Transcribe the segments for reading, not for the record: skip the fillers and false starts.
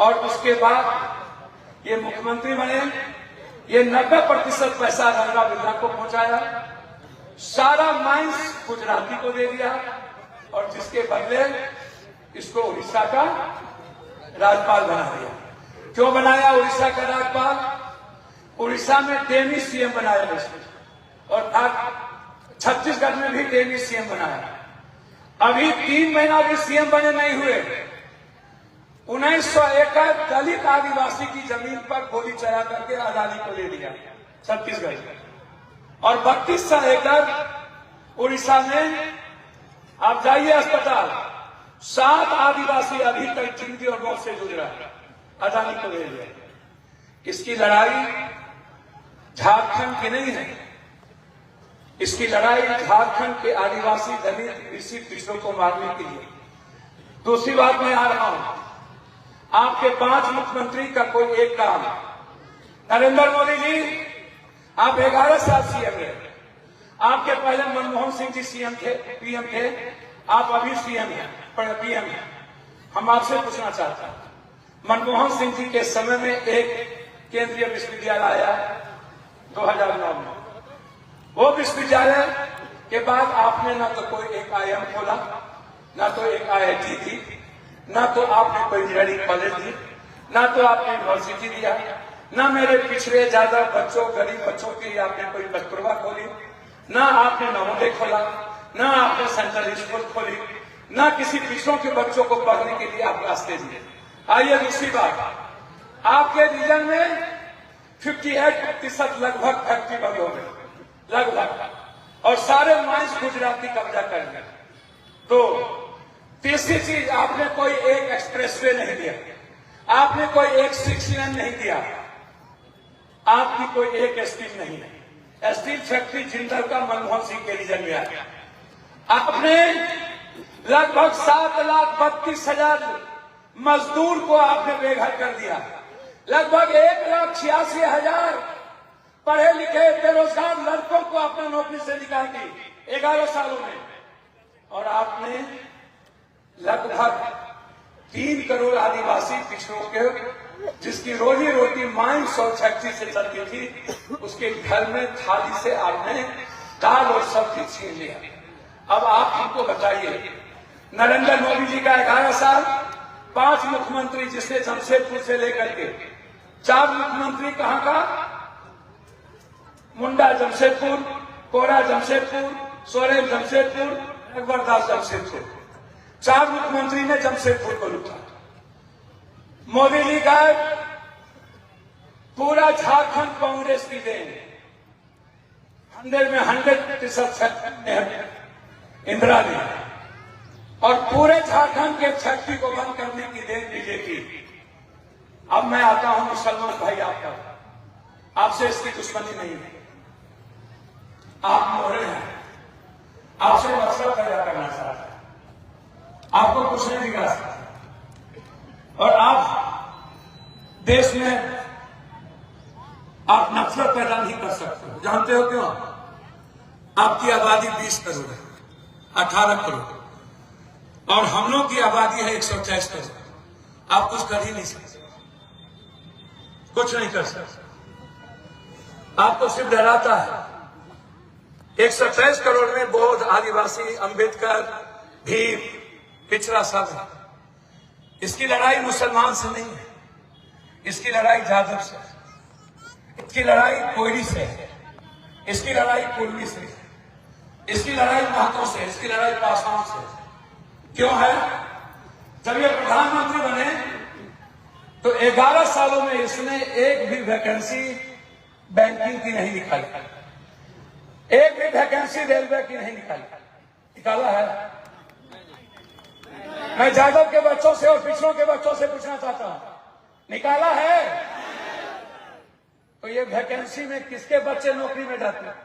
और उसके बाद ये मुख्यमंत्री बने, ये 90% पैसा गंगा बिल्ला को पहुंचाया, सारा माइंस गुजराती को दे दिया और जिसके बदले इसको उड़ीसा का राज्यपाल बना दिया। क्यों बनाया उड़ीसा का राज्यपाल? उड़ीसा में डेमी सीएम बनाया इसने और छत्तीसगढ़ में भी डेमी सीएम बनाया। अभी 3 महीना भी सीएम बने नहीं हुए, 1900 एकड़ दलित आदिवासी की जमीन पर गोली चला करके अदानी को ले लिया छत्तीसगढ़ में, और 3200 एकड़ उड़ीसा में आप जाइए अस्पताल, 7 आदिवासी अभी तक जिंदगी और मौत से जूझ रहा है, अदानी को ले लिया। इसकी लड़ाई झारखंड की नहीं है, इसकी लड़ाई झारखंड के आदिवासी दलित कृषि पिछड़ों को मारने के लिए। दूसरी बात मैं आ रहा हूं, आपके 5 मुख्यमंत्री का कोई एक काम। नरेंद्र मोदी जी, आप 11 साल सीएम रहे, आपके पहले मनमोहन सिंह जी सीएम थे, पीएम थे, आप अभी सीएम हैं, पीएम हैं। हम आपसे पूछना चाहते हैं, मनमोहन सिंह जी के समय में एक केंद्रीय विश्वविद्यालय आया 2009 में, वो विश्वविद्यालय के बाद आपने ना तो कोई एक आईआईएम खोला, ना तो एक आईआईटी दी, ना तो आपने कोई इंजीनियरिंग कॉलेज दी, ना तो आपने यूनिवर्सिटी दिया, ना मेरे पिछड़े ज्यादा बच्चों, गरीब बच्चों के लिए आपने कोई कस्तूरबा खोली, ना आपने नवोदय खोला, ना आपने सेंट्रल स्कूल खोली, ना किसी पिछड़ों के बच्चों को पढ़ने के लिए आप रास्ते दिए। आइए दूसरी बात, आपके रीजन में 58% लगभग फैक्ट्री बंद हो गई, लगभग, और सारे माइंस गुजराती कब्जा कर गए। तो तीसरी चीज, आपने कोई एक एक्सप्रेसवे नहीं दिया, आपने कोई एक 6 लेन नहीं दिया, आपकी कोई एक स्टील नहीं है। स्टील फैक्ट्री जिंदल का मनमोहन सिंह के रीजन में आया। आपने लगभग 7,32,000 मजदूर को आपने बेघर कर दिया, लगभग 1,86,000 पढ़े लिखे बेरोजगार लड़कों को अपने नौकरी से निकाल दी 11 सालों में, और आपने लगभग 3 करोड़ आदिवासी पिछड़ों के, जिसकी रोजी रोटी माइंस और फैक्ट्री से चलती थी, उसके घर में थाली से आपने दाल और सब्जी छीन लिया। अब आप हमको बताइए, नरेंद्र मोदी जी का 11 साल, 5 मुख्यमंत्री, जिसने जमशेदपुर से लेकर के 4 मुख्यमंत्री कहां का, मुंडा जमशेदपुर, कोरा जमशेदपुर, सोरेन जमशेदपुर, अकबरदास जमशेदपुर, 4 मुख्यमंत्री ने जमशेदपुर को लूटा। मोदी जी का पूरा झारखंड कांग्रेस की देन, 100 में 100% इंदिरा ने, और पूरे झारखंड के फैक्ट्री को बंद करने की देन बीजेपी। अब मैं आता हूं मुसलमान भाई, आपसे इसकी दुश्मनी नहीं है, आप मोहरे हैं, आपसे मसला पैदा करना चाहते हैं, आपको कुछ नहीं बिगाड़ सकते, और आप देश में आप नफरत पैदा नहीं कर सकते। जानते हो क्यों? आपकी आबादी 20 करोड़ है, 18 करोड़, और हम लोग की आबादी है 128 करोड़। आप कुछ कर ही नहीं सकते, कुछ नहीं कर सकते, आपको सिर्फ डराता है। 127 करोड़ में बौद्ध, आदिवासी, अंबेडकर, भीम, पिछड़ा सब है। इसकी लड़ाई मुसलमान से नहीं है, इसकी लड़ाई जादव से है, इसकी लड़ाई कोयरी से है, इसकी लड़ाई कुर्मी से है, इसकी लड़ाई महतो से, इसकी लड़ाई पासवान से। क्यों है? जब ये प्रधानमंत्री बने तो 11 सालों में इसने एक भी वैकेंसी बैंकिंग की नहीं निकाली, एक भी वैकेंसी रेलवे की नहीं निकाली। निकाला है? मैं जादव के बच्चों से और पिछड़ों के बच्चों से पूछना चाहता हूं, निकाला है? तो ये वैकेंसी में किसके बच्चे नौकरी में जाते हैं?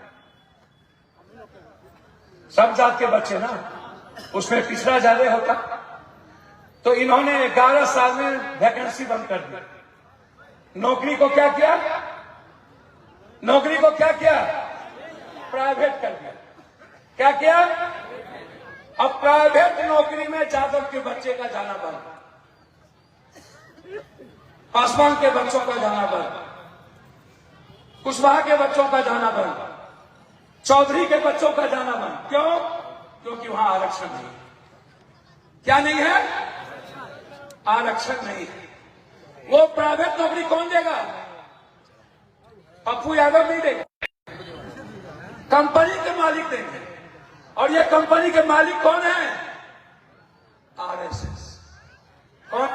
सब जात के बच्चे ना, उसमें पिछड़ा ज्यादा होता। तो इन्होंने 11 साल में वैकेंसी बंद कर दी। नौकरी को क्या किया? नौकरी को क्या किया? प्राइवेट कर दिया। क्या किया? अब प्राइवेट नौकरी में जादव के बच्चे का जाना बंद। पासवान के बच्चों का जाना बंद, कुशवाहा के बच्चों का जाना बंद, चौधरी के बच्चों का जाना बंद। क्यों? क्योंकि वहां आरक्षण नहीं। क्या नहीं है? आरक्षण नहीं है। वो प्राइवेट नौकरी कौन देगा? पप्पू यादव नहीं देगा, कंपनी के मालिक देंगे। और ये कंपनी के मालिक कौन है? आरएसएस। कौन?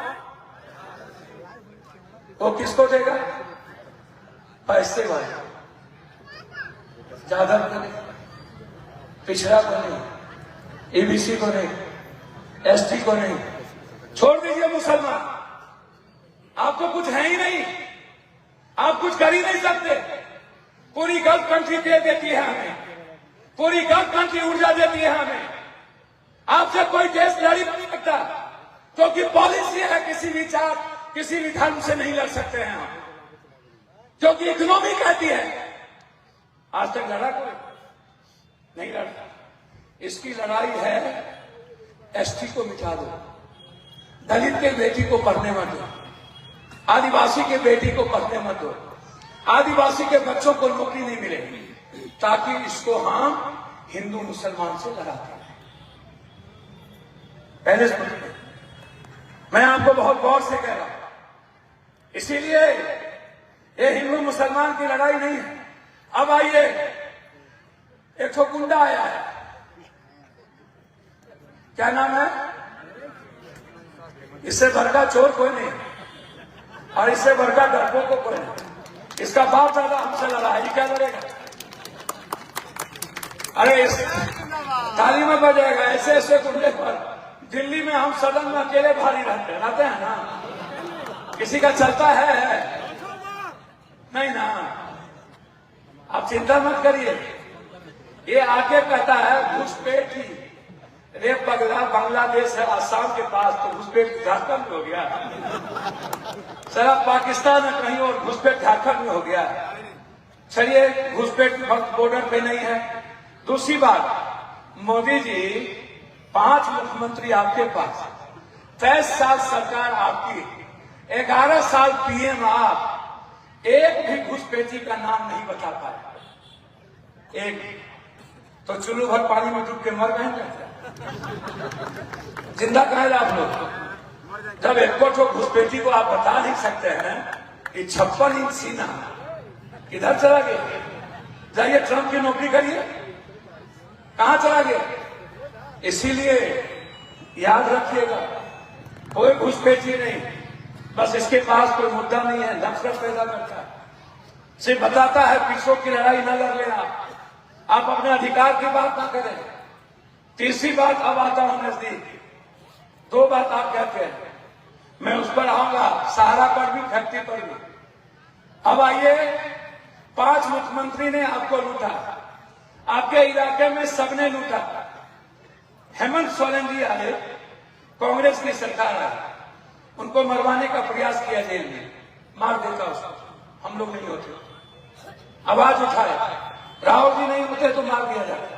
वो किसको देगा? पैसे वाले, ज्यादा को नहीं, पिछड़ा को नहीं, एबीसी को नहीं, एसटी को नहीं। छोड़ दीजिए मुसलमान, आपको कुछ है ही नहीं, आप कुछ कर ही नहीं सकते। पूरी गल्फ कंट्री दे देती है हमें, पूरी गल्फ कंट्री ऊर्जा देती है हमें। आपसे कोई देश लड़ नहीं सकता, क्योंकि पॉलिसी है किसी भी जात, किसी भी धर्म से नहीं लड़ सकते हैं हम, क्योंकि इकोनॉमी कहती है। आज तक लड़ा कोई नहीं लड़ा। इसकी लड़ाई है एसटी को मिटा दो, दलित के बेटी को पढ़ने मत दो, आदिवासी के बेटी को पढ़ने मत दो, आदिवासी के बच्चों को नौकरी नहीं मिलेगी, ताकि इसको हम हिंदू मुसलमान से लड़ाते हैं। पहले से मैं आपको बहुत गौर से कह रहा हूं, इसीलिए ये हिंदू मुसलमान की लड़ाई नहीं है। अब आइए, एक ठो गुंडा आया है, क्या नाम है? इससे भड़का चोर कोई नहीं, और इससे भड़का डरपोक को कोई नहीं। इसका बाप दादा हमसे लड़ा है, ये क्या लड़ेगा? अरे इस ताली में बजाएगा ऐसे ऐसे गुंडे पर। दिल्ली में हम सदन में अकेले भारी रहते हैं ना, किसी का चलता है नहीं ना। आप चिंता मत करिए, ये आके कहता है घुसपैठ ही रे पगला बांग्लादेश है आसाम के पास, तो घुसपैठ झारखंड में हो गया। सारा पाकिस्तान है कहीं और, घुसपैठ झारखंड में हो गया। चलिए, घुसपैठ बॉर्डर पे नहीं है। दूसरी बात, मोदी जी 5 मुख्यमंत्री आपके पास, 23 साल सरकार आपकी, 11 साल पीएम आप, एक भी घुसपैठी का नाम नहीं बता पाए। एक तो चुल्लू भर पानी में डूब के मर गए, जिंदा कहे आप लोग। जब एक को घुसपैठी को आप बता नहीं सकते हैं कि 56 इंच सीना किधर चला गया? जाइए ट्रंप की नौकरी करिए, कहां चला गया? इसीलिए याद रखिएगा, कोई घुसपैठी नहीं, बस इसके पास कोई मुद्दा नहीं है, नफरत पैदा करता है, सिर्फ बताता है पीछों की लड़ाई न लड़ लेना, आप अपने अधिकार की बात ना करें। तीसरी बात, अब आता हूं नजदीक, 2 बात आप कहते हैं, मैं उस पर आऊंगा, सहारा पर भी, फैक्ट्री पर भी। अब आइए, 5 मुख्यमंत्री ने आपको लूटा, आपके इलाके में सबने लूटा। हेमंत सोरेन जी आए, कांग्रेस की सरकार आई, उनको मरवाने का प्रयास किया जेल में, मार देता उसको, हम लोग नहीं होते। आवाज उठाए, राहुल जी नहीं होते तो मार दिया जाता।